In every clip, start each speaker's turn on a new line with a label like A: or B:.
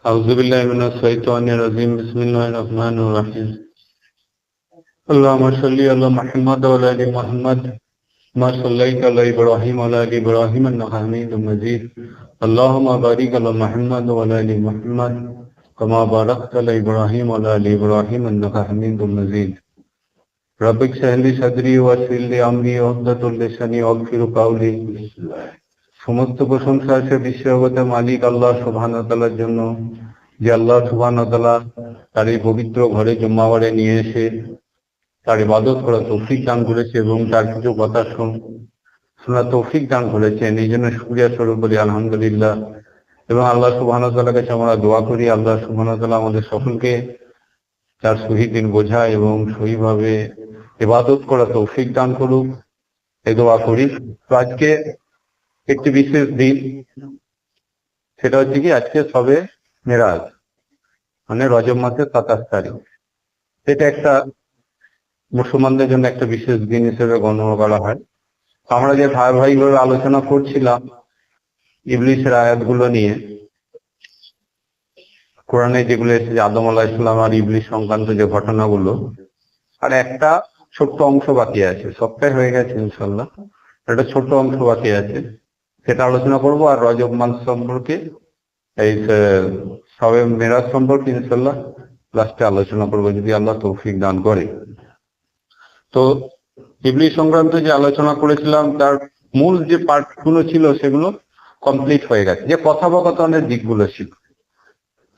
A: أعوذ بالله من الشيطان الرجيم بسم الله الرحمن الرحيم اللهم صل على محمد وعلى آل محمد ما صليت على إبراهيم وعلى آل إبراهيم إنك حميد مجيد اللهم بارك على محمد وعلى آل محمد كما باركت على إبراهيم وعلى آل إبراهيم إنك حميد مجيد رب اشرح لي صدري ويسر لي أمري واحلل লিসানি واغفر قولي সমস্ত প্রশংসা আছে বিশ্বজগতের মালিক আল্লাহ সুবহানাহু ওয়া তাআলার জন্য, যে আল্লাহ সুবহানাহু ওয়া তাআলা তার এই পবিত্র ঘরে জুম্মাবারে নিয়ে এসে তার ইবাদত করার তৌফিক দান করেছে এবং তার কিছু কথা শোনার তৌফিক দান করেছেন। এই জন্য শুকরিয়া স্বরূপ বলি আলহামদুলিল্লাহ। এবং আল্লাহ সুবহানাহু ওয়া তাআলার কাছে আমরা দোয়া করি আল্লাহ সুবহানাহু ওয়া তাআলা আমাদের সকলকে তার সহিহ দিন বোঝা এবং সহিভাবে ইবাদত করার তৌফিক দান করুক, এই দোয়া করি। তো আজকে একটি বিশেষ দিন, সেটা হচ্ছে কি আজকে শবে মেরাজ, মানে রজব মাসের 27 তারিখ। এটা একটা মুসলমানদের জন্য একটা বিশেষ দিন হিসেবে গণ্য করা হয়। আমরা যে ধারাবাহিকভাবে আলোচনা করছিলাম ইবলিসের আয়াতগুলো নিয়ে, কোরআনে যেগুলো এসেছে আদম আলাইহিস সালাম আর ইবলিস সংক্রান্ত যে ঘটনাগুলো, আর একটা ছোট্ট অংশ বাকি আছে, সবটাই হয়ে গেছে ইনশাআল্লাহ, একটা ছোট্ট অংশ বাকি আছে, সেটা আলোচনা করব। আর রজব মাস সম্পর্কে, এই শবে মেরাজ সম্পর্কে ইনশাআল্লাহ লাস্টে আলোচনা করব যদি আল্লাহ তৌফিক দান করে। তো ইবলিস সংক্রান্ত যে আলোচনা করেছিলাম তার মূল যে পার্টগুলো ছিল সেগুলো কমপ্লিট হয়ে গেছে, যে কথোপকথনের দিকগুলো ছিল।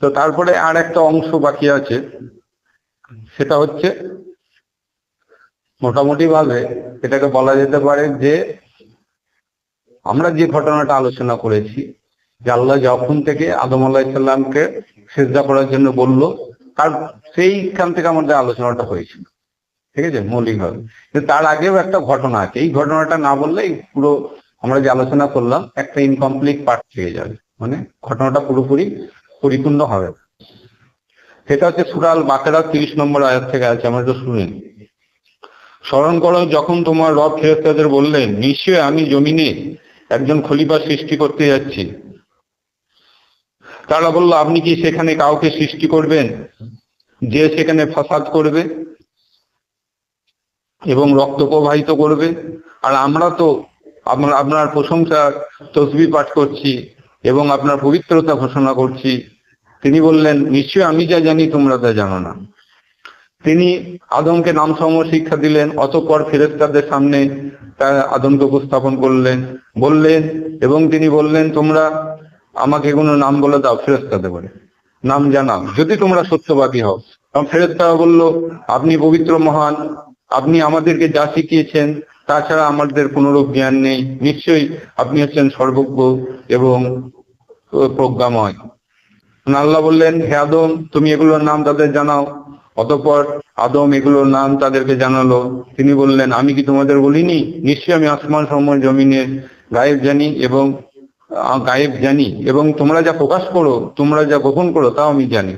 A: তো তারপরে আর একটা অংশ বাকি আছে, সেটা হচ্ছে মোটামুটি ভাবে এটাকে বলা যেতে পারে যে আমরা যে ঘটনাটা আলোচনা করেছি, যে আল্লাহ যখন থেকে আদম আলাইহিস সালামকে সিজদা করার জন্য বললো, তার সেইখান থেকে আমাদের আলোচনাটা হয়েছিল, ঠিক আছে, মৌলিকভাবে। কিন্তু তার আগেও একটা ঘটনা আছে, এই ঘটনাটা না বললেই পুরো আমরা যে আলোচনা করলাম একটা ইনকমপ্লিট পার্ট থেকে যাবে, মানে ঘটনাটা পুরোপুরি পরিপূর্ণ হবে। সেটা হচ্ছে সূরা আল বাকারা 30 নম্বর আয়াত থেকে আছে, আমরা তো শুনি। স্মরণ করো যখন তোমার রব ফেরেশতাদের বললেন, নিশ্চয় আমি জমিনে একজন খলিফা সৃষ্টি করতে যাচ্ছি। তারা বলল, আপনি কি সেখানে কাউকে সৃষ্টি করবেন যে সেখানে ফাসাদ করবে এবং রক্ত প্রবাহিত করবে? আর আমরা তো আপনার প্রশংসা তসবিহ পাঠ করছি এবং আপনার পবিত্রতা ঘোষণা করছি। তিনি বললেন, নিশ্চয় আমি যা জানি তোমরা তা জানো না। তিনি আদমকে নামসমূহ শিক্ষা দিলেন, অতঃপর ফেরেশতাদের সামনে আদমকে উপস্থাপন বললেন এবং তিনি বললেন, তোমরা আমাকে কোনো নাম বলে দাও, ফেরেশতাদের বলে নাম জানাও যদি তোমরা সত্যবাদী হও। ফেরেশতারা বলল, আপনি পবিত্র মহান, আপনি আমাদেরকে যা শিখিয়েছেন তাছাড়া আমাদের কোনরূপ জ্ঞান নেই, নিশ্চয়ই আপনি হচ্ছেন সর্বজ্ঞ এবং প্রজ্ঞাময়। আল্লাহ বললেন, হে আদম, তুমি এগুলোর নাম তাদের জানাও। অতঃপর আদম এগুলোর নাম তাদেরকে জানালো। তিনি বললেন, আমি কি তোমাদের বলিনি, নিশ্চয়ই আমি আসমান সমূহ জমিনের গায়েব জানি এবং তোমরা যা প্রকাশ করো, তোমরা যা গোপন করো তাও আমি জানি।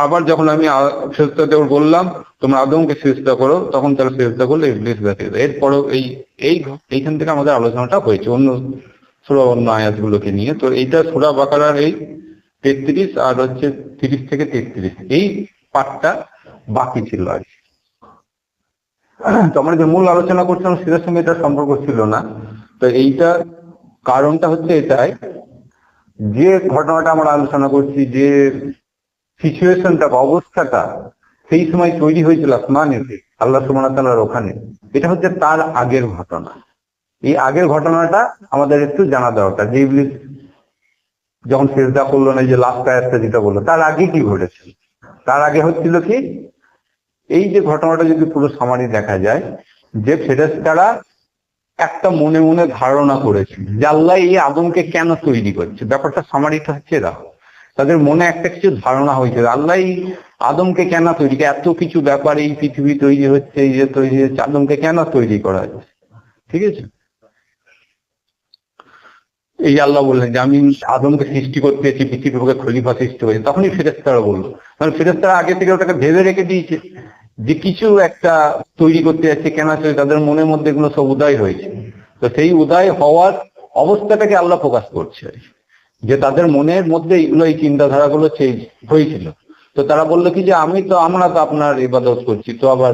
A: আবার যখন আমি ফেরেশতাদের বললাম তোমরা আদমকে সিজদা করো, তখন তারা সিজদা করলো, ইবলিস ব্যতীত। এরপরও এইখান থেকে আমাদের আলোচনাটা হয়েছে অন্য সূরা অন্য আয়াতগুলোকে নিয়ে। তো এইটা সূরা বাকারার এই 33 আর হচ্ছে 30 থেকে 33 এই পার্টটা বাকি ছিল আর কি। তো আমরা যে মূল আলোচনা করছিলাম সেটার সঙ্গে এটা সম্পর্ক ছিল না। তো এইটা কারণটা হচ্ছে এটাই, যে ঘটনাটা আমরা আলোচনা করছি, যে সিচুয়েশনটা বা অবস্থাটা সেই সময় তৈরি হয়েছিল আসমানে আল্লাহ সুবহানাহু ওয়া তাআলার ওখানে, এটা হচ্ছে তার আগের ঘটনা। এই আগের ঘটনাটা আমাদের একটু জানা দরকার, যে ইবলিস যখন সিজদা করলো না, যে লাস্ট আয়াতটা যেটা বললো, তার আগে কি ঘটেছিল। তার আগে হচ্ছিল কি, এই যে ঘটনাটা যদি পুরো সামারি দেখা যায়, যে ফেরেশতারা একটা মনে মনে ধারণা করেছে যে আল্লাহ এই আদমকে কেন তৈরি করছে। ব্যাপারটা সামারিটা হচ্ছে এরা, তাদের মনে একটা কিছু ধারণা হয়েছিল আল্লাহ এই আদমকে কেন তৈরি, এত কিছু ব্যাপার, এই পৃথিবী তৈরি হচ্ছে, এই যে তৈরি হচ্ছে, আদমকে কেন তৈরি করা হচ্ছে, ঠিক আছে। এই আল্লাহ বললেন যে আমি আদমকে সৃষ্টি করতে এসেছি, পৃথিবীকে খলিফা সৃষ্টি হয়েছে। তখনই ফেরেশতারা বললো, কারণ ফেরেশতারা আগে থেকে ওটাকে ভেবে রেখে দিয়েছে যে কিছু একটা তৈরি করতে যাচ্ছে, কেন আসলে তাদের মনের মধ্যে এগুলো সব উদয় হয়েছে। তো সেই উদয় হওয়ার অবস্থাটাকে আল্লাহ প্রকাশ করছে, যে তাদের মনের মধ্যে এইগুলো, এই চিন্তাধারাগুলো চেঞ্জ হয়েছিল। তো তারা বললো কি যে আমরা তো আপনার ইবাদত করছি, তো আবার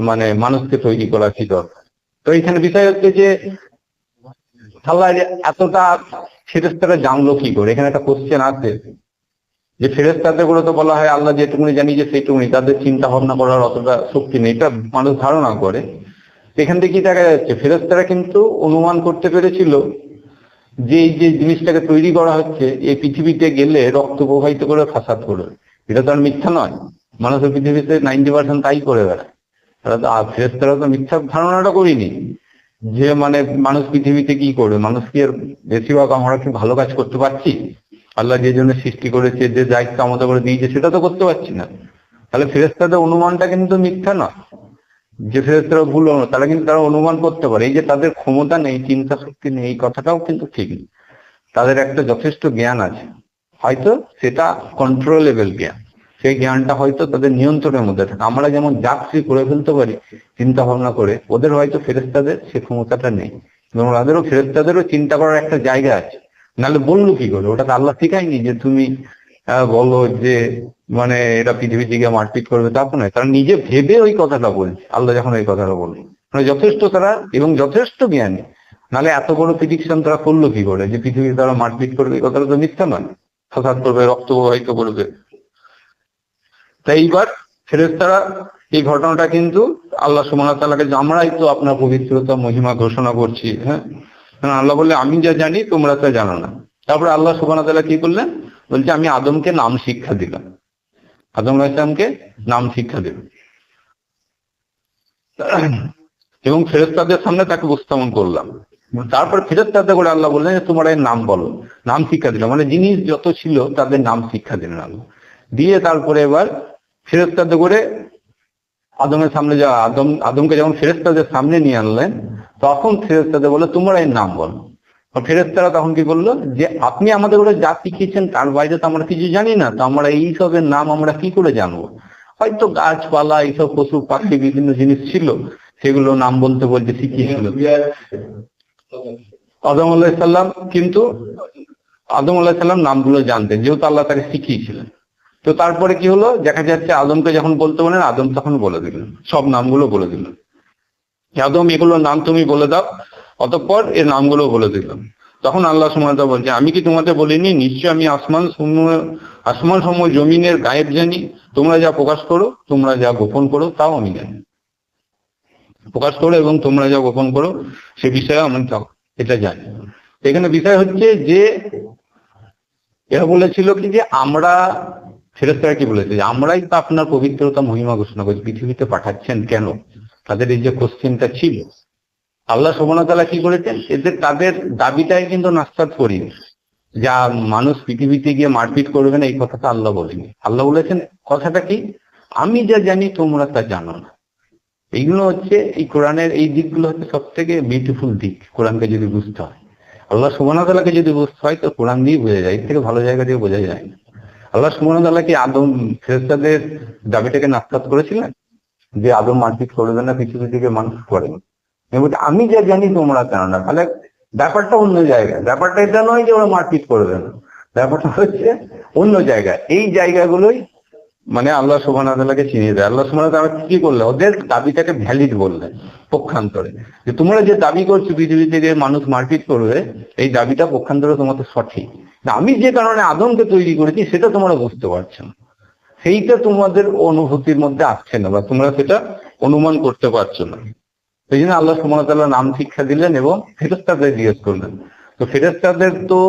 A: মানে মানুষকে তৈরি করা কি দরকার। তো এইখানে বিষয় হচ্ছে যে আল্লাহ এতটা ফেরেশতারা জানলো কি করে, এখানে একটা কোশ্চেন আছে যে ফেরেশতাদের করে তো বলা হয় আল্লাহ যেটুকুনি জানি যে সেইটুকুনি, তাদের চিন্তা ভাবনা করার অতটা শক্তি নেই, এটা মানুষ ধারণা করে। এখান থেকে কি দেখা যাচ্ছে, ফেরেশতারা কিন্তু অনুমান করতে পেরেছিল যে এই যে জিনিসটাকে তৈরি করা হচ্ছে, এই পৃথিবীতে গেলে রক্ত প্রবাহিত করে ফাসাদ করবে। এটা তো আর মিথ্যা নয়, মানুষের পৃথিবীতে 90% তাই করে বেড়ায়। তারা তো ফেরেশতারা তো মিথ্যা ধারণাটা করিনি যে মানে মানুষ পৃথিবীতে কি করবে। মানুষ কি আর বেশিরভাগ আমরা কি ভালো কাজ করতে পারছি? আল্লাহ যে জন্য সৃষ্টি করেছে, যে দায়িত্ব আমাদের করে দিয়েছে, সেটা তো করতে পারছি না। তাহলে ফেরেশতাদের অনুমানটা কিন্তু মিথ্যা নয় যে ফেরেশতারা ভুল না, তারা কিন্তু তারা অনুমান করতে পারে। এই যে তাদের ক্ষমতা নেই, চিন্তা শক্তি নেই, এই কথাটাও কিন্তু ঠিক নেই। তাদের একটা যথেষ্ট জ্ঞান আছে, হয়তো সেটা কন্ট্রোলেবল জ্ঞান, সেই জ্ঞানটা হয়তো তাদের নিয়ন্ত্রণের মধ্যে থাকে। আমরা যেমন যা খুশি করে ফেলতে পারি চিন্তা ভাবনা করে, ওদের হয়তো ফেরেশতাদের সে ক্ষমতাটা নেই, এবং ফেরেশতাদেরও চিন্তা করার একটা জায়গা আছে। নাহলে বললো কি করে? ওটা তো আল্লাহ শিখায়নি যে তুমি বলো যে মানে এরা পৃথিবী থেকে মারপিট করবে, তা তো নয়। তারা নিজে ভেবে ওই কথাটা বলছে। আল্লাহ যখন এই কথাটা বললো, মানে যথেষ্ট তারা এবং যথেষ্ট জ্ঞানী, নাহলে এত বড় প্রেডিকশন তারা করলো কি করে যে পৃথিবীতে তারা মারপিট করবে? এই কথাটা তো মিথ্যা নয়, ফাসাদ করবে, রক্ত প্রবাহিত করবে। তাই এইবার ফেরেশতারা এই ঘটনাটা কিন্তু আল্লাহ সুবহানাহু ওয়া তাআলাকে, আমরাই তো আপনার পবিত্রতা মহিমা ঘোষণা করছি, হ্যাঁ। আল্লাহ বললে আমি যা জানি তোমরা তা জানো না। তারপরে আল্লাহ সুবহানাহু ওয়া তাআলা কি করলেন? বলছে আমি আদমকে নাম শিক্ষা দিলাম, আদম আলাইহিস সালামকে নাম শিক্ষা দিলাম, এবং ফেরেশতাদের সামনে তাকে উপস্থাপন করলাম। তারপর ফেরেশতাদের করে আল্লাহ বললেন তোমরা এর নাম বলো, নাম শিক্ষা দিলাম। মানে জিনিস যত ছিল তাদের নাম শিক্ষা দিলেন আল্লাহ। দিয়ে তারপরে এবার ফেরেশতাদের করে আদমের সামনে আদমকে যখন ফেরেশতাদের সামনে নিয়ে আনলেন, তখন ফেরেশতাদের বলে তোমরা এর নাম বলো। ফেরেশতারা তখন কি বললো যে আপনি আমাদের করে যা শিখিয়েছেন তার বাইরে তো আমরা কিছু জানি না, তো আমরা এই সবের নাম আমরা কি করে জানবো? হয়তো গাছপালা, এইসব পশু পাখি বিভিন্ন জিনিস ছিল, সেগুলো নাম বলতে বলতে শিখিয়েছিল আদম আলাইহিস সালাম। কিন্তু আদম আলাইহিস সালাম নামগুলো জানতেন, যেহেতু আল্লাহ তাকে শিখিয়েছিলেন। তো তারপরে কি হলো, দেখা যাচ্ছে আদমকে যখন বলতে বলেন, আদম তখন বলে দিলেন, সব নামগুলো বলে দিলেন। আদম এগুলোর নাম তুমি বলে দাও, অতঃপর এর নামগুলো বলে দিলাম। তখন আল্লাহ সুবহানাহু ওয়া তাআলা বলছে আমি কি তোমাদের বলিনি, নিশ্চয় আমি আসমান সমূহ জমিনের গায়েব জানি, তোমরা যা প্রকাশ করো, তোমরা যা গোপন করো তাও আমি জানি। প্রকাশ করো এবং তোমরা যা গোপন করো সে বিষয়ে আমি এটা জানি। এখানে বিষয় হচ্ছে যে এরা বলেছিল কি যে আমরা, ফেরেশতারা কি বলেছে যে আমরাই তো আপনার পবিত্রতা মহিমা ঘোষণা করছি, পৃথিবীতে পাঠাচ্ছেন কেন? তাদের এই যে কোশ্চেনটা ছিল, আল্লাহ সুবহানাহু ওয়া তাআলা কি করেছেন, তাদের দাবিটাই কিন্তু নাস্তাত করিনি। যা মানুষ পৃথিবীতে গিয়ে মারপিট করবে না, এই কথাটা আল্লাহ বলেনি। আল্লাহ বলেছেন কথাটা কি, আমি যা জানি তোমরা তা জানো না। এইগুলো হচ্ছে এই কোরআনের এই দিকগুলো হচ্ছে সব থেকে বিউটিফুল দিক। কোরআনকে যদি বুঝতে হয়, আল্লাহ সুবহানাহু ওয়া তাআলাকে যদি বুঝতে হয়, তো কোরআন দিয়ে বোঝা যায়, এর থেকে ভালো জায়গা দিয়ে বোঝা যায় না। আল্লাহ সুবহানাহু ওয়া তাআলা কি আদম ফেরেশতাদের দাবিটাকে নাস্তাত করেছিলেন যে আদম মারপিট করবে না, পৃথিবী থেকে মানুষ করেন? আমি যা জানি তোমরা জানো না। তাহলে ব্যাপারটা অন্য জায়গায়, ব্যাপারটা এটা নয় যে ওরা মারপিট করবে না, ব্যাপারটা হচ্ছে অন্য জায়গায়। এই জায়গাগুলোই মানে আল্লাহ সুবহানাহু ওয়া তাআলাকে চিনিয়ে দেয়। আল্লাহ সুবহানাহু ওয়া তাআলা কি করলেন, ওদের দাবিটাকে ভ্যালিড বললেন পক্ষান্তরে, যে তোমরা যে দাবি করছো পৃথিবী থেকে মানুষ মারপিট করবে, এই দাবিটা পক্ষান্তরে তোমাদের সঠিক। আমি যে কারণে আদমকে তৈরি করেছি সেটা তোমরা বুঝতে পারছো না, সেইটা তোমাদের অনুভূতির মধ্যে আসছে না, বা তোমরা সেটা অনুমান করতে পারছো না। সেই জন্য আল্লাহ সুবহানাহু ওয়া তাআলা নাম শিক্ষা দিলেন এবং ফেরেশতাদের জিজ্ঞেস করলেন। তো ফেরেশতাদের তো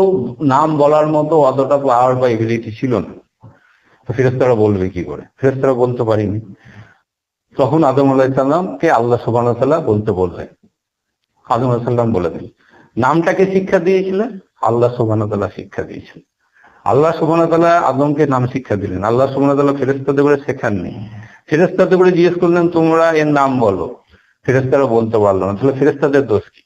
A: নাম বলার মতো অতটা পাওয়ার বা এবিলিটি ছিল না, তো ফেরেশতারা বলবে কি করে? ফেরেশতারা বলতে পারিনি। তখন আদম আলাইহিস সালামকে আল্লাহ সুবহানাহু ওয়া তাআলা বলতে বললেন। আদম আলাইহিস সালাম বলে দিলেন। নামটাকে শিক্ষা দিয়েছিলেন আল্লাহ সুবহানাহু ওয়া তাআলা, শিক্ষা দিয়েছিলেন আল্লাহ সুবহানাহু ওয়া তাআলা। আদমকে নাম শিক্ষা দিলেন আল্লাহ সুবহানাহু ওয়া তাআলা, ফেরেশতাদের করে শেখাননি। ফেরেশতাদের করে জিজ্ঞেস করলেন তোমরা এর নাম বলো, ফেরেশতারা বলতে পারলো না। তাহলে ফেরেশতাদের দোষ কি?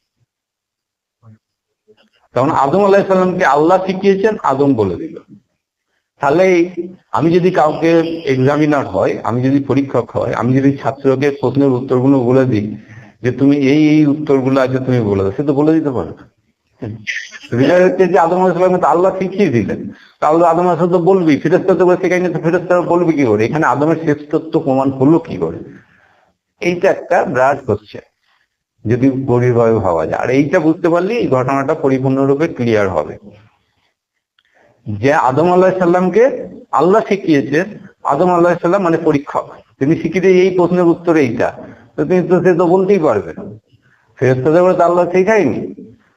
A: তখন আদম আলাইহিস সালামকে আল্লাহ শিখিয়েছেন, আদম বলে দিল। তাহলে আমি যদি কাউকে এক্সামিনার হয়, আমি যদি পরীক্ষক হয়, আমি যদি ছাত্রকে প্রশ্নের উত্তরগুলো বলে দিই যে তুমি এই এই উত্তরগুলো আছে তুমি বলে দাও, সে তো বলে দিতে পারবে। বিষয় হচ্ছে যে আদম আলাইহিস তো আল্লাহ শিখিয়ে দিলেন, তাহলে আদম আলাইহিস তো বলবি, ফেরেশতা তো শেখায়নি, তো ফেরেশতারা বলবে কি করে? এখানে আদমের শ্রেষ্ঠত্ব প্রমাণ হলো কি করে? এইটা একটা বিরাট কোশ্চেন, যদি গভীরভাবে ভাবা যায়। আর এইটা বুঝতে পারলে এই ঘটনাটা পরিপূর্ণরূপে ক্লিয়ার হবে যে আদম আলাইহিসসালামকে আল্লাহ শিখিয়েছেন। আদম আলাইহিসসালাম মানে পরীক্ষক, তিনি শিখিয়ে এই প্রশ্নের উত্তর এইটা, তো তিনি তো সে তো বলতেই পারবেন। ফেরেশতাদের তো আল্লাহ শেখায়নি,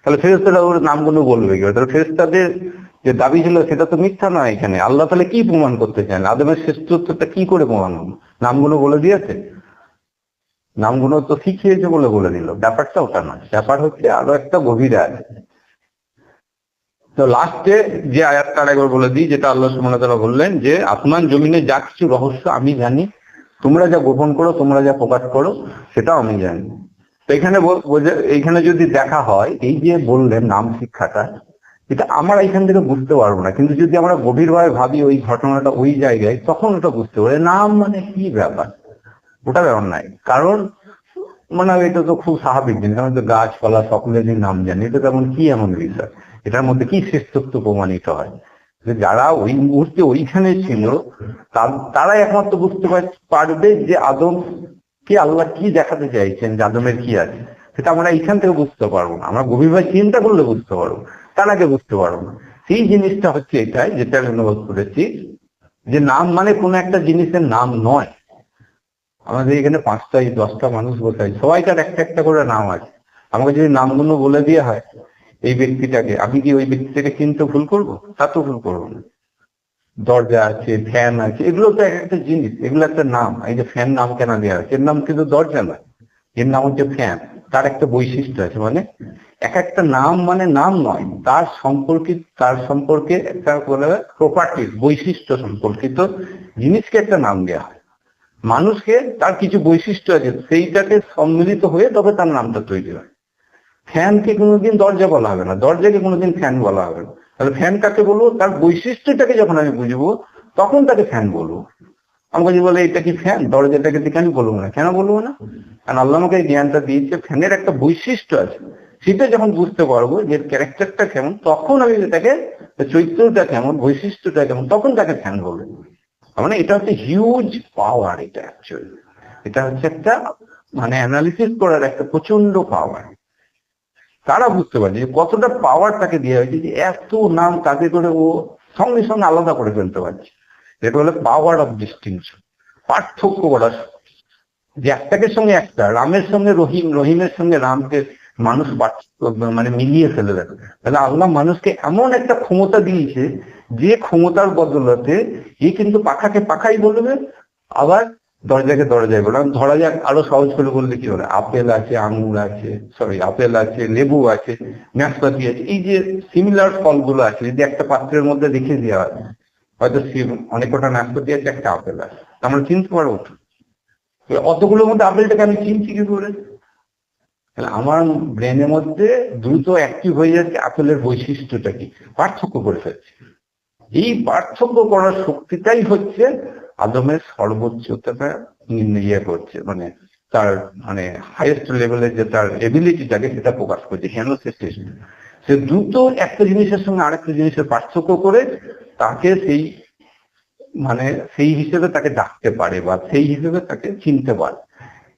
A: তাহলে ফেরেশতারা ওর নামগুলো বলবে কি? তাহলে ফেরেশতাদের যে দাবি ছিল সেটা তো মিথ্যা নয়। এখানে আল্লাহ তাহলে কি প্রমাণ করতে চান? আদমের শ্রেষ্ঠত্বটা কি করে প্রমাণ হলো? নামগুলো বলে দিয়েছে, নামগুলো তো শিখিয়েছে বলে বলে দিল, ব্যাপারটা ওটা নয়। ব্যাপার হচ্ছে আরো একটা গভীরে আছে। তো লাস্টে যে আয়াতটা একবার বলে দিই, যেটা আল্লাহ সুবহানাহু ওয়া তাআলা বললেন যে আসমান জমিনে যা কিছু রহস্য আমি জানি, তোমরা যা গোপন করো, তোমরা যা প্রকাশ করো, সেটাও আমি জানি। তো এখানে এইখানে যদি দেখা হয়, এই যে বললেন নাম শিক্ষাটা, এটা আমরা এখান থেকে বুঝতে পারবো না, কিন্তু যদি আমরা গভীরভাবে ভাবি ওই ঘটনাটা ওই জায়গায়, তখন ওটা বুঝতে পারি নাম মানে কি ব্যাপার। ওটা ব্যাপার নাই, কারণ মানে এটা তো খুব স্বাভাবিক জিনিস। আমি তো গাছপালা সকলেরই নাম জানি, এটা তেমন কি এমন বিষয়? এটার মধ্যে কি শ্রেষ্ঠত্ব প্রমাণিত হয়? যারা ওই মুহূর্তে ওইখানে ছিল তারাই একমাত্র বুঝতে পারবে যে আদম কি আল্লাহ কি দেখাতে চাইছেন, যে আদমের কি আছে। সেটা আমরা এইখান থেকে বুঝতে পারবো না, আমরা গভীরভাবে চিন্তা করলে বুঝতে পারবো, তার আগে বুঝতে পারবো না। সেই জিনিসটা হচ্ছে এটাই, যেটা আমি অনুভব করেছি, যে নাম মানে কোনো একটা জিনিসের নাম নয়। আমাদের এখানে 5টা 10টা মানুষ বসে, সবাইকার একটা একটা করে নাম আছে। আমাকে যদি নামগুলো বলে দেওয়া হয় এই ব্যক্তিটাকে, আমি কি ওই ব্যক্তিটাকে চিনতে ভুল করবো? তা তো ভুল করবো না। দরজা আছে, ফ্যান আছে, এগুলো তো এক একটা জিনিস, এগুলো একটা নাম। এই যে ফ্যান নাম কেন দেওয়া হয়েছে? এর নাম কিন্তু দরজা নয়, এর নাম হচ্ছে ফ্যান। তার একটা বৈশিষ্ট্য আছে, মানে এক একটা নাম মানে নাম নয়, তার সম্পর্কে একটা প্রপার্টির বৈশিষ্ট্য সম্পর্কিত জিনিসকে একটা নাম দেওয়া হয়। মানুষকে তার কিছু বৈশিষ্ট্য আছে, সেইটাকে সম্মিলিত হয়ে তবে তার নামটা তৈরি হয়। ফ্যানকে কোনোদিন দরজা বলা হবে না, দরজাকে কোনোদিন ফ্যান বলা হবে না। তাহলে ফ্যান কাকে বলবো? তার বৈশিষ্ট্যটাকে যখন আমি বুঝবো, তখন তাকে ফ্যান বলবো। আমাকে যদি বলে এটা কি ফ্যান, দরজাটাকে দিকে আমি বলবো না। কেন বলবো না? কারণ আল্লাহ আমাকে এই জ্ঞানটা দিয়েছে, ফ্যানের একটা বৈশিষ্ট্য আছে। সেটা যখন বুঝতে পারবো যে ক্যারেক্টারটা কেমন, তখন আমি তাকে, চরিত্রটা কেমন, বৈশিষ্ট্যটা কেমন, তখন তাকে ফ্যান বলবো। মানে এটা হচ্ছে হিউজ পাওয়ার। এটা অ্যাকচুয়ালি এটা হচ্ছে একটা মানে অ্যানালিসিস করার একটা প্রচন্ড পাওয়ার। তারা বুঝতে পারছে যে কতটা পাওয়ার তাকে দেওয়া হয়েছে, যে এত নাম তাকে করে ও সঙ্গে সঙ্গে আলাদা করে ফেলতে পারছে। এটা হলো পাওয়ার অফ ডিস্টিংশন, পার্থক্য করার। যে একটাকে সঙ্গে একটা, রামের সঙ্গে রহিম, রহিমের সঙ্গে রামকে মানুষ মানে মিলিয়ে ফেলে দেবে। তাহলে আল্লাহ মানুষকে এমন একটা ক্ষমতা দিয়েছে, যে ক্ষমতার বদলতে এ কিন্তু পাখাকে পাখাই বলবে, আবার দরজাকে দরজায় বলবে। ধরা যাক, আরো সহজ করে বললে কি হবে, আপেল আছে, আঙুর আছে, আপেল আছে, লেবু আছে, নাশপাতি আছে, এই যে সিমিলার ফলগুলো আছে, যদি একটা পাত্রের মধ্যে রেখে দেওয়া হয়, হয়তো অনেক কটা নাশপাতি আছে, একটা আপেল আছে, আমরা চিনতে পারবো। অতগুলোর মধ্যে আপেলটাকে আমি চিনছি কি করে? আমার ব্রেনের মধ্যে দ্রুত অ্যাক্টিভ হয়ে যাচ্ছে আপেলের বৈশিষ্ট্যটা কি, পার্থক্য করে ফেলছে। এই পার্থক্য করার শক্তিটাই হচ্ছে আদমের সর্বোচ্চতা ইয়ে করছে, মানে তার মানে হাইয়েস্ট লেভেলের যে তার এবিলিটিটাকে সেটা প্রকাশ করছে। কেন? সে দ্রুত একটা জিনিসের সঙ্গে আরেকটা জিনিসের পার্থক্য করে তাকে সেই মানে সেই হিসেবে তাকে ডাকতে পারে, বা সেই হিসেবে তাকে চিনতে পারে।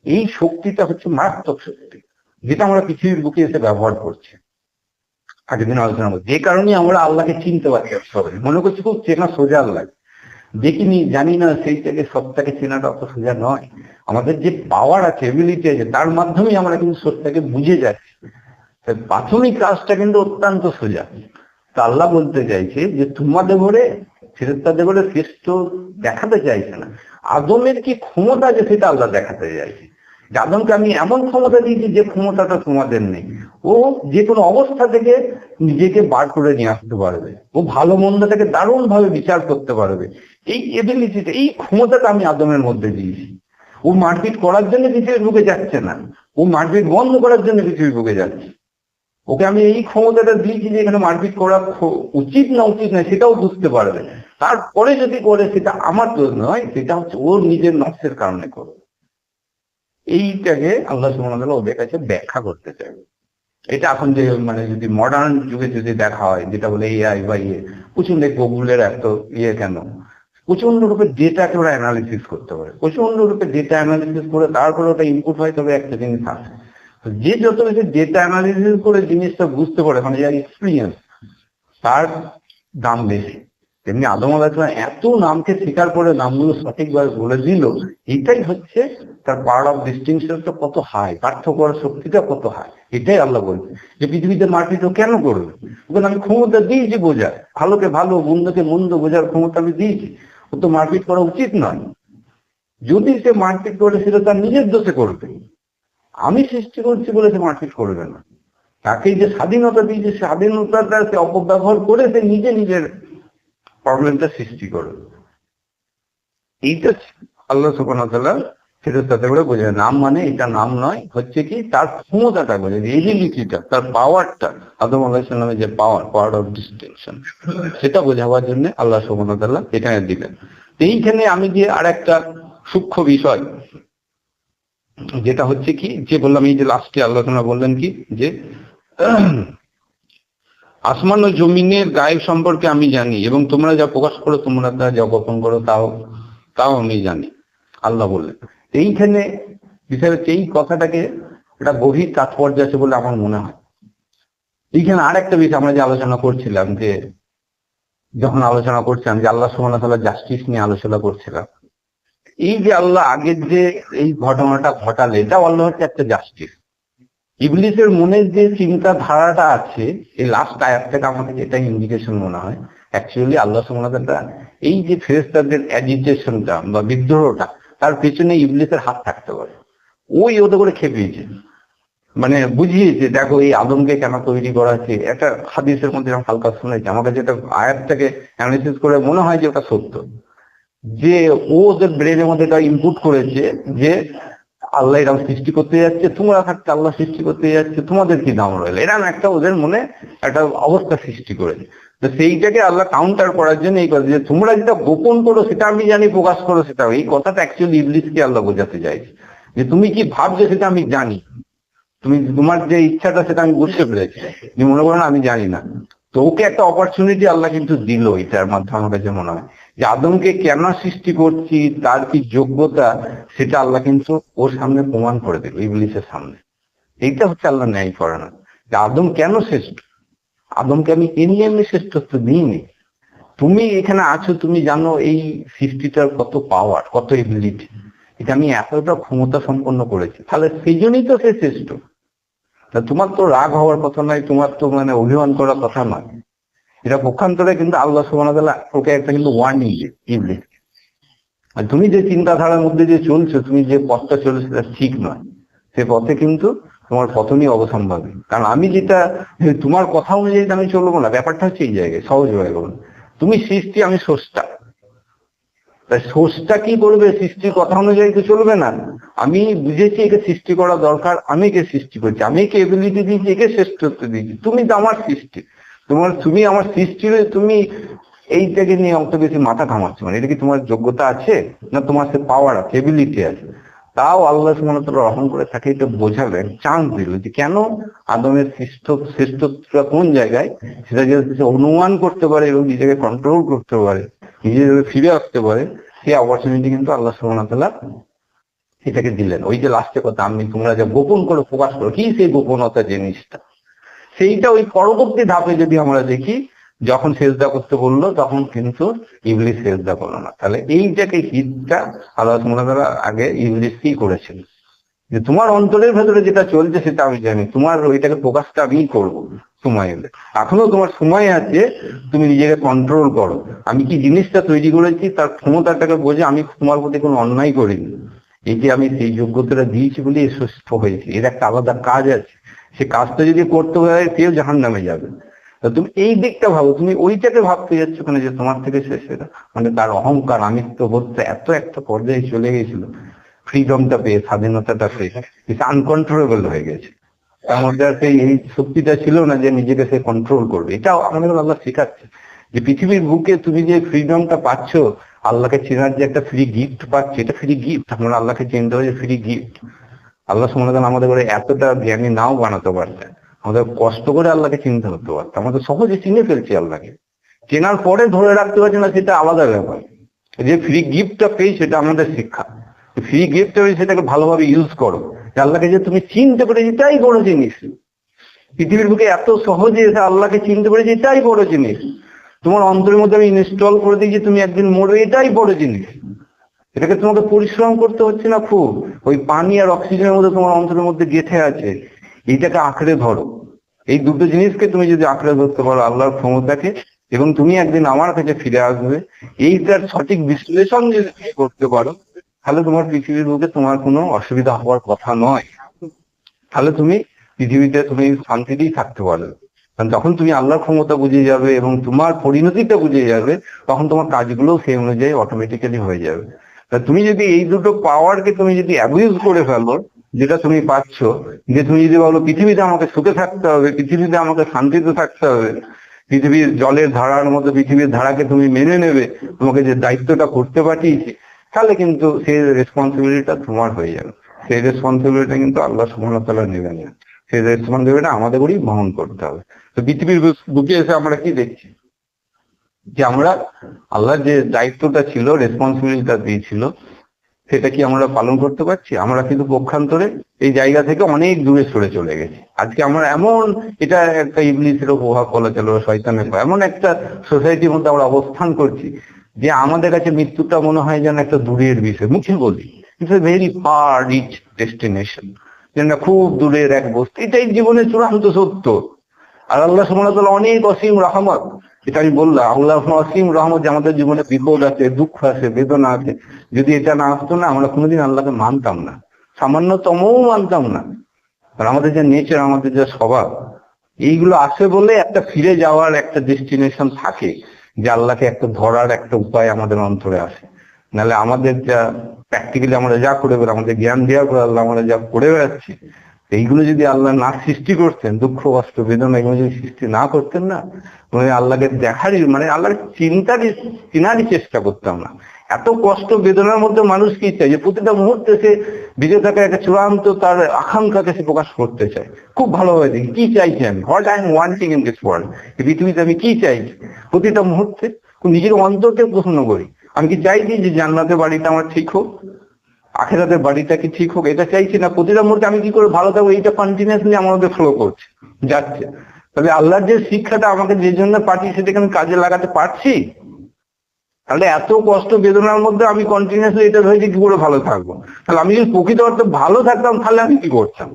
A: এই শক্তিটা হচ্ছে মারাত্মক শক্তি, যেটা আমরা পৃথিবীর বুকে এসে ব্যবহার করছি। আগের দিন আলোচনা করছি, যে কারণে আমরা আল্লাহকে চিনতে পারি। সবাই মনে করছি খুব চেনা সোজা আল্লাহ, দেখিনি, জানি না, সেইটাকে সবটাকে চেনাটা অত সোজা নয়। আমাদের যে পাওয়ার আছে, এবিলিটি আছে, তার মাধ্যমেই আমরা কিন্তু সবটাকে বুঝে যাচ্ছি। প্রাথমিক কাজটা কিন্তু অত্যন্ত সোজা। তা আল্লাহ বলতে চাইছে যে তোমাদের ঘরে ফেরেশতাদের ঘরে শ্রেষ্ঠ দেখাতে চাইছে না, আদমের কি ক্ষমতা আছে সেটা আল্লাহ দেখাতে চাইছে। আদমকে আমি এমন ক্ষমতা দিয়েছি যে ক্ষমতাটা তোমাদের নেই। ও যে কোনো অবস্থা থেকে নিজেকে বার করে নিয়ে আসতে পারবে, ও ভালো মন্দটাকে দারুণ ভাবে বিচার করতে পারবে। এই এবিলিটিটা, এই ক্ষমতাটা আমি আদমের মধ্যে দিয়েছি। ও মারপিট করার জন্য পৃথিবীর বুকে যাচ্ছে না, ও মারপিট বন্ধ করার জন্য পৃথিবীর বুকে যাচ্ছে। ওকে আমি এই ক্ষমতাটা দিয়েছি যে এখানে মারপিট করা উচিত না উচিত নয় সেটাও বুঝতে পারবে। তারপরে যদি করে, সেটা আমার দোষ নয়, সেটা হচ্ছে ওর নিজের নকশের কারণে করবে। এইটাকে আল্লাহ সুবহানাহু ওয়া তাআলা ওদের কাছে ব্যাখ্যা করতে চাইবে। এটা এখন যে মানে যদি মডার্ন যুগে যদি দেখা হয়, যেটা বলে এআই বা প্রচন্ড গুগলের এত কেন প্রচন্ড রূপে ডেটাকে ওরা অ্যানালিসিস করতে পারে, প্রচন্ড রূপে ডেটা অ্যানালিসিস করে তারপরে ওটা ইনপুট হয়, তবে একটা জিনিস আসে। যে যত বেশি ডেটা অ্যানালিসিস করে জিনিসটা বুঝতে পারে, মানে যার এক্সপিরিয়েন্স, তার দাম বেশি। তেমনি আদম আলাইহিস সালাম এত নামকে স্বীকার করে নামগুলো সঠিকভাবে বলে দিল, এটাই হচ্ছে তার পাওয়ার অফ ডিস্টিংশনটা কত হাই, পার্থক্য করার শক্তিটা কত হাই। এটাই আল্লাহ বলছে যে পৃথিবীতে মারপিট কেন করবে, ওখানে আমি ক্ষমতা দিয়েছি বোঝার, ভালোকে ভালো মন্দকে মন্দ বোঝার ক্ষমতা আমি দিয়েছি, ও তো মারপিট করা উচিত নয়। যদি সে মারপিট করে সেটা তার নিজের দোষে করবে, আমি সৃষ্টি করছি বলে সে মারপিট করবে না। তাকে যে স্বাধীনতা দিয়েছে, স্বাধীনতাটা সে অপব্যবহার করে সে নিজে নিজের প্রবলেমটা সৃষ্টি করবে। এইটা আল্লাহ সুবহানাহু ওয়া তাআলা ফেরেশতাদের করে বোঝায়। নাম মানে এটা নাম নয়, হচ্ছে কি তার ক্ষমতাটা বোঝায়, এবিলিটিটা, তার পাওয়ারটা, আদম আলাইহিস সালামের যে পাওয়ার অফ ডিস্টিংশন, সেটা বোঝাবার জন্য আল্লাহ সুবহানাহু ওয়া তাআলা এখানে দিলেন। এইখানে আমি যে আর একটা সূক্ষ্ম বিষয়, যেটা হচ্ছে কি, যে বললাম এই যে লাস্টে আল্লাহ বললেন কি, যে আসমান ও জমিনের গায়েব সম্পর্কে আমি জানি, এবং তোমরা যা প্রকাশ করো, তোমরা যা গোপন করো, তাও আমি জানি, আল্লাহ বললেন। এইখানে বিষয় হচ্ছে, এই কথাটাকে একটা গভীর তাৎপর্য আছে বলে আমার মনে হয়। এইখানে আর একটা বিষয় আমরা যে আলোচনা করছিলাম, যে যখন আলোচনা করছিলাম যে আল্লাহ সুবহানাহু ওয়া তাআলা জাস্টিস নিয়ে আলোচনা করছিলাম, এই যে আল্লাহ আগের যে এই ঘটনাটা ঘটালে, এটা আল্লাহ হচ্ছে একটা জাস্টিস। ইবলিসের মনে যে চিন্তা ধারাটা আছে, এই লাস্ট আয়াত থেকে আমাকে যেটা ইন্ডিকেশন মনে হয়, অ্যাকচুয়ালি আল্লাহ সুবহানাহু ওয়া তাআলা এই যে ফেরেশতাদের অ্যাজিটেশনটা বা বিদ্রোহটা, তার পেছনে ইবলিসের হাত থাকতে পারে। ওই ওদের করে খেপিয়েছে, মানে বুঝিয়েছে, দেখো এই আদমকে কেন তৈরি করা হচ্ছে। একটা হাদিসের মধ্যে আমি হালকা শুনেছি, আমাকে যেটা আয়াতটাকে অ্যানালিসিস করে মনে হয় যে ওটা সত্য, যে ও ওদের ব্রেনের মধ্যে এটা ইনপুট করেছে যে আল্লাহ এরকম সৃষ্টি করতে যাচ্ছে, তোমরা থাকতে আল্লাহ সৃষ্টি করতে যাচ্ছে, তোমাদের কি দাম রইল, এরকম একটা ওদের মনে একটা অবস্থা সৃষ্টি করেছে। তো সেইটাকে আল্লাহ কাউন্টার করার জন্য এই কথা, যে তোমরা যেটা গোপন করো সেটা আমি জানি, প্রকাশ করো সেটা, এই কথাটা অ্যাকচুয়ালি ইবলিসকে আল্লাহ বোঝাতে চাইছে, যে তুমি কি ভাবছো সেটা আমি জানি, তুমি তোমার যে ইচ্ছাটা সেটা আমি বুঝতে পেরেছি, তুমি মনে করো না আমি জানি না। তো ওকে একটা অপরচুনিটি আল্লাহ কিন্তু দিল এটার মাধ্যমে। আমার কাছে মনে হয় যে আদমকে কেন সৃষ্টি করছি, তার কি যোগ্যতা, সেটা আল্লাহ কিন্তু ওর সামনে প্রমাণ করে দিল, ইবলিসের সামনে। এইটা হচ্ছে আল্লাহ ন্যায় করে না, যে আদম কেন শ্রেষ্ঠ। আদমকে আমি এমনি শ্রেষ্ঠত্ব দিইনি, তুমি এখানে আছো, তুমি জানো এই সৃষ্টিটার কত পাওয়ার, কত এবিলিটি, এটা আমি এতটা ক্ষমতা সম্পন্ন করেছি, তাহলে সেই জন্যই তো সে শ্রেষ্ঠ। তোমার তো রাগ হওয়ার কথা নয়, তোমার তো মানে অভিমান করার কথা নয়। এটা পক্ষান্তরে কিন্তু আল্লাহ সুবহানাহু ওয়া তাআলা ওকে একটা কিন্তু ওয়ার্নিং ইবলিস, আর তুমি যে চিন্তাধারার মধ্যে যে চলছো, তুমি যে পথটা চলছো সেটা ঠিক নয়, সে পথে কিন্তু তোমার পতনই অবসম্ভাবী। কারণ আমি যেটা তোমার কথা অনুযায়ী আমি চলবো না, ব্যাপারটা হচ্ছে এই জায়গায় সহজ হয়ে গেল। তুমি সৃষ্টি, আমি স্রষ্টা, তাই স্রষ্টা কি করবে, সৃষ্টির কথা অনুযায়ী তো চলবে না। আমি বুঝেছি একে সৃষ্টি করা দরকার, আমি একে সৃষ্টি করছি, আমি একে এবিলিটি দিয়েছি, একে শ্রেষ্ঠত্ব দিয়েছি, তুমি তো আমার সৃষ্টি, তুমি আমার সৃষ্টি, তুমি এইটাকে নিয়ে অত বেশি মাথা ঘামাচ্ছ, মানে এটা কি তোমার যোগ্যতা আছে, না তোমার সে পাওয়ার আছে, এবিলিটি আছে। তাও আল্লাহ সুবহানাহু ওয়া তাআলা রহম করে তাকে এটা বোঝালেন, চান্স দিল, যে কেন আদমের শ্রেষ্ঠত্বটা কোন জায়গায়, সেটা যদি সে অনুমান করতে পারে এবং নিজেকে কন্ট্রোল করতে পারে, নিজে ফিরে আসতে পারে, সেই অপরচুনিটি কিন্তু আল্লাহ সুবহানাহু ওয়া তাআলা এটাকে দিলেন। ওই যে লাস্টে কথা, আমি তোমরা যা গোপন করে প্রকাশ করো, কি সেই গোপনতা জিনিসটা, সেইটা ওই পরবর্তী ধাপে যদি আমরা দেখি, যখন সেজদা করতে বললো তখন কিন্তু ইবলিস সেজদা করলো না। তাহলে এইটাকে হিটটা আল্লাহ সুবহানাহু ওয়া তাআলা আগে ইবলিস কি করেছেন, যে তোমার অন্তরের ভেতরে যেটা চলছে সেটা আমি জানি, তোমার ওইটাকে প্রকাশটা আমি করবো সময় এলে, এখনো তোমার সময় আছে, তুমি নিজেকে কন্ট্রোল করো। আমি কি জিনিসটা তৈরি করেছি তার ক্ষমতাটাকে বোঝে, আমি তোমার প্রতি কোনো অন্যায় করিনি, এই যে আমি সেই যোগ্যতাটা দিয়েছি বলে সুস্থ হয়েছি, এর একটা আলাদা কাজ আছে, সে কাজটা যদি করতে হয় কেউ জাহান্নামে যাবে। তুমি এই দিকটা ভাবো, তুমি ওইটাকে ভাবতে যাচ্ছ কেন যে তোমার থেকে শেষ, সেটা মানে তার অহংকার আমিত্ব বোধটা এত একটা পর্যায়ে চলে গেছিল, ফ্রিডমটা পেয়ে, স্বাধীনতাটা পেয়ে আনকন্ট্রোলেবল হয়ে গেছে, তার মধ্যে আর সেই এই শক্তিটা ছিল না যে নিজেকে সে কন্ট্রোল করবে। এটাও আমাদের আল্লাহ শেখাচ্ছে, যে পৃথিবীর বুকে তুমি যে ফ্রিডমটা পাচ্ছ, আল্লাহকে চেনার যে একটা ফ্রি গিফট পাচ্ছ, এটা ফ্রি গিফট। আমরা আল্লাহকে চিনতে হবে যে ফ্রি গিফট। আল্লাহ সুবহানাহু ওয়া তাআলা আমাদের করে এতটা জ্ঞানী নাও বানাতে পারতেন, আমাদের কষ্ট করে আল্লাহকে চিনতে হতে পারতো, আমাদের সহজে চিনে ফেলছি আল্লাহকে, চেনার পরে ধরে রাখতে পারছি না সেটা আলাদা ব্যাপার। যে ফ্রি গিফটটা পেয়ে সেটা আমাদের শিক্ষা, ফ্রি গিফটটা পেয়ে সেটাকে ভালোভাবে ইউজ করো। আল্লাহকে যে তুমি চিনতে পেরেছি এটাই বড় জিনিস। পৃথিবীর বুকে এত সহজে এসে আল্লাহকে চিনতে পেরেছি এটাই বড় জিনিস। তোমার অন্তরের মধ্যে আমি ইনস্টল করে দিয়েছি তুমি একদিন মরবে, এটাই বড় জিনিস। এটাকে তোমাকে পরিশ্রম করতে হচ্ছে না খুব, ওই পানি আর অক্সিজেনের মধ্যে তোমার অন্তরের মধ্যে গেঁথে আছে, এইটাকে আঁকড়ে ধরো। এই দুটো জিনিসকে তুমি যদি আঁকড়ে ধরতে পারো, আল্লাহর ক্ষমতাকে, এবং তুমি একদিন আমার কাছে ফিরে আসবে, এইটার সঠিক বিশ্লেষণ যদি তুমি করতে পারো, তাহলে তোমার পৃথিবীর বুকে তোমার কোনো অসুবিধা হওয়ার কথা নয়। তাহলে তুমি পৃথিবীতে তুমি শান্তিতেই থাকতে পারবে। কারণ যখন তুমি আল্লাহর ক্ষমতা বুঝে যাবে এবং তোমার পরিণতিটা বুঝে যাবে, তখন তোমার কাজগুলো সেই অনুযায়ী অটোমেটিক্যালি হয়ে যাবে। তা তুমি যদি এই দুটো পাওয়ারকে তুমি যদি অ্যাবিউজ করে ফেলো, যেটা তুমি পাচ্ছ, যে তুমি যদি বলো পৃথিবীতে আমাকে সুখে থাকতে হবে, পৃথিবীতে আমাকে শান্তিতে থাকতে হবে, পৃথিবীর জলের ধারার মধ্যে পৃথিবীর ধারাকে তুমি মেনে নেবে, তোমাকে যে দায়িত্বটা করতে পাঠিয়েছি, তাহলে কিন্তু সেই রেসপন্সিবিলিটিটা তোমার হয়ে যাবে। সেই রেসপন্সিবিলিটি কিন্তু আল্লাহ সুবহানাহু ওয়া তাআলা নেবেন না, সেই রেসপন্সিবিলিটি আমাদেরই বহন করতে হবে। তো পৃথিবীর বুকে এসে আমরা কি দেখছি, যে আমরা আল্লাহর যে দায়িত্বটা ছিল, রেসপন্সিবিলিটিটা দিয়েছিল, সেটা কি আমরা পালন করতে পারছি? আমরা কিন্তু পক্ষান্তরে এই জায়গা থেকে অনেক দূরে সরে চলে গেছি। আজকে আমরা এমন, এটা একটা ইবলিসেরও প্রভাব বলা চলে, শয়তানের প্রভাব, এমন একটা সোসাইটির মধ্যে আমরা অবস্থান করছি যে আমাদের কাছে মৃত্যুটা মনে হয় যেন একটা দূরের বিষয়। মুখে বলি it's a very far reach destination, যেন খুব দূরের এক বস্তু, এটাই জীবনের চূড়ান্ত সত্য। আর আল্লাহ সুবহানাহু ওয়া তাআলা অনেক অসীম রহমত, এটা আমি বললাম, আল্লাহ অসীম রহমত, যে আমাদের জীবনে বিপদ আছে, দুঃখ আছে, বেদনা আছে, যদি এটা না আসতো না, আমরা কোনোদিন আল্লাহকে মানতাম না, সামান্যতমও মানতাম না। আর আমাদের যে নেচার, আমাদের যে স্বভাব, এইগুলো আসে বলে একটা ফিরে যাওয়ার একটা ডেস্টিনেশন থাকে, যে আল্লাহকে একটা ধরার একটা উপায় আমাদের অন্তরে আসে। নাহলে আমাদের যা প্র্যাকটিক্যালি আমরা যা করে বেড়াই, আমাদের জ্ঞান দেওয়ার পর আল্লাহ আমরা যা করে বেড়াচ্ছি, এইগুলো যদি আল্লাহ না সৃষ্টি করতেন, দুঃখ কষ্ট বেদনা এগুলো যদি সৃষ্টি না করতেন না, মানে আল্লাহকে দেখারই, মানে আল্লাহর চিনারই চেষ্টা করতাম না। এত কষ্ট বেদনার মধ্যে মানুষ কি চাই, যে প্রতিটা মুহূর্তে সে বেঁচে থাকা একটা চূড়ান্ত তার আকাঙ্ক্ষাকে সে প্রকাশ করতে চায়। খুব ভালোভাবে দেখি কি চাইছি আমি, what I am wanting in this world, এই পৃথিবীতে আমি কি চাইছি। প্রতিটা মুহূর্তে নিজের অন্তরকে প্রশ্ন করি, আমি কি চাইছি যে জান্নাতের বাড়িটা আমার ঠিক হোক, আখেরাতের বাড়িটা কি ঠিক হোক, এটা চাইছি না। প্রতিটা মুহূর্তে আমি কি করে ভালো থাকবো, এইটা কন্টিনিউয়াসলি আমার মধ্যে ফ্লো করছে, যাচ্ছে। তাহলে আল্লাহর যে শিক্ষাটা আমাকে যে জন্য পাঠিয়ে, সেটাকে আমি কাজে লাগাতে পারছি? তাহলে এত কষ্ট বেদনার মধ্যে আমি কন্টিনিউয়াসলি এটা ধরেছি কি করে ভালো থাকবো। তাহলে আমি যদি প্রকৃত অর্থে ভালো থাকতাম, তাহলে আমি কি করতাম?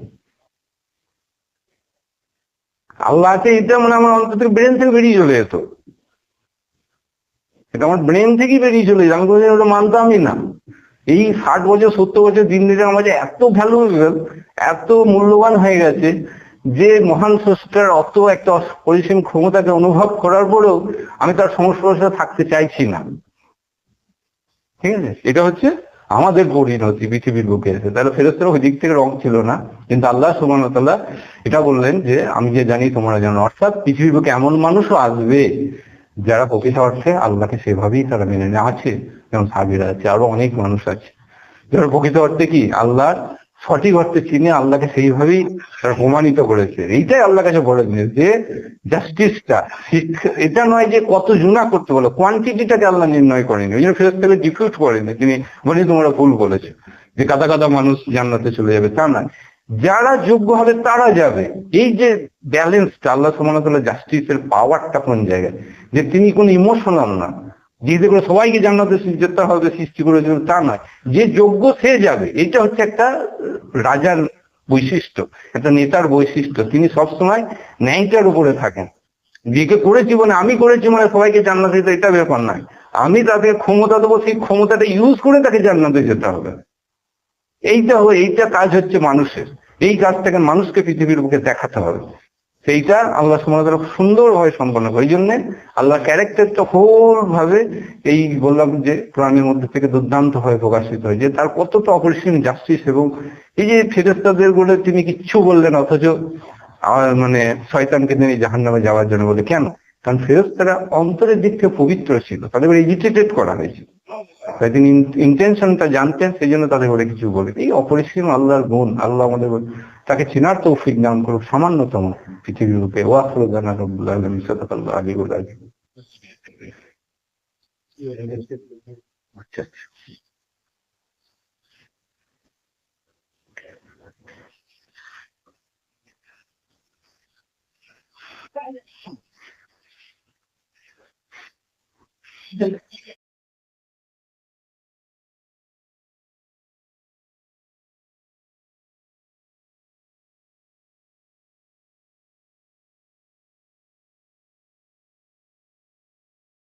A: আল্লাহ আছে এটা মানে আমার অন্তর থেকে, ব্রেন থেকে বেরিয়ে চলে যেত, এটা আমার ব্রেন থেকেই বেরিয়ে চলে যেত, আমি কোনোদিন ওটা মানতামই না। এই 60 বছর 70 বছর দিন দিনে আমার যে এত ভ্যালুয়েবল, এত মূল্যবান হয়ে গেছে, যে মহান স্রষ্টার অত একটা পরিসীম ক্ষমতাকে অনুভব করার পরেও আমি তার সংস্পর্শে থাকতে চাইছি না। ঠিক আছে, এটা হচ্ছে আমাদের পরিণতি পৃথিবীর বুকে এসে। তাহলে ফেরেশতারা ওই দিক থেকে রং ছিল না, কিন্তু আল্লাহ সুবহানাহু ওয়া তাআলা এটা বললেন যে আমি যে জানি তোমরা জানো। অর্থাৎ পৃথিবীর বুকে এমন মানুষও আসবে যারা প্রকৃত অর্থে আল্লাহকে সেভাবেই তারা মেনে নেয়। আছে, যেমন সাবিরা আছে, আরো অনেক মানুষ আছে যারা প্রকৃত অর্থে কি আল্লাহর সঠিক অর্থে চিনে আল্লাহকে সেইভাবেই তারা প্রমাণিত করেছে। এইটাই আল্লাহর কাছে বড় জিনিস, যে জাস্টিসটা এটা নয় যে কত জুনা করতে বলো, কোয়ান্টিটিটাকে আল্লাহ নির্ণয় করেনি। ওই জন্য ফেরেশতাকে ডিফিউট করেনি, তিনি বলি তোমরা ভুল বলেছো যে কাদা কাদা মানুষ জান্নাতে চলে যাবে, তা নয়। যারা যোগ্য হবে তারা যাবে। এই যে ব্যালেন্সটা, আল্লাহ সুবহানাহু ওয়া তাআলা জাস্টিসের পাওয়ারটা কোন জায়গায়, যে তিনি কোন ইমোশনাল না, যেতে করে সবাইকে জান্নাতে যেতে হবে সৃষ্টি করেছিল তা নয়, যে যোগ্য সে যাবে। এটা হচ্ছে একটা রাজার বৈশিষ্ট্য, একটা নেতার বৈশিষ্ট্য। তিনি সবসময় ন্যায়টার উপরে থাকেন। যেকে করেছি মানে আমি করেছি মানে সবাইকে জান্নাতে যেতে, এটা ব্যাপার নয়। আমি তাকে ক্ষমতা দেবো, সেই ক্ষমতাটা ইউজ করে তাকে জান্নাতে যেতে হবে। এইটা কাজ হচ্ছে মানুষের, এই কাজটাকে মানুষকে পৃথিবীর বুকে দেখাতে হবে। সেইটা আল্লাহ সুবহানাহু ওয়া তাআলা সুন্দরভাবে সম্পন্ন করে। এই জন্য আল্লাহর ক্যারেক্টারটা হোল ভাবে এই বললাম যে কোরআনের মধ্যে থেকে দুর্দান্ত ভাবে প্রকাশিত হয়, যে তার কতটা অপরিসীম জাস্টিস। এবং এই যে ফেরেশতাদের বলে তিনি কিচ্ছু বললেন, অথচ মানে শয়তানকে তিনি জাহান্নামে যাওয়ার জন্য বলে। কেন? কারণ ফেরেশতারা অন্তরের দিক থেকে পবিত্র ছিল, তাদের এজিটেটেড করা হয়েছিল, তাই তিনি ইন্টেনশনটা জানতেন, সেই জন্য তাদের বলে কিছু বলে। এই অপরিসীম আল্লাহর গুণ, আল্লাহ আমাদের তাকে চেনার তৌফিক দান করুক সামান্যতম পৃথিবীর রূপে। ওয়াখিরু দাওয়ানা রাব্বিল আলামিন, সাদাকাল্লাহু আলিয়্যুল আযীম। আচ্ছা আচ্ছা।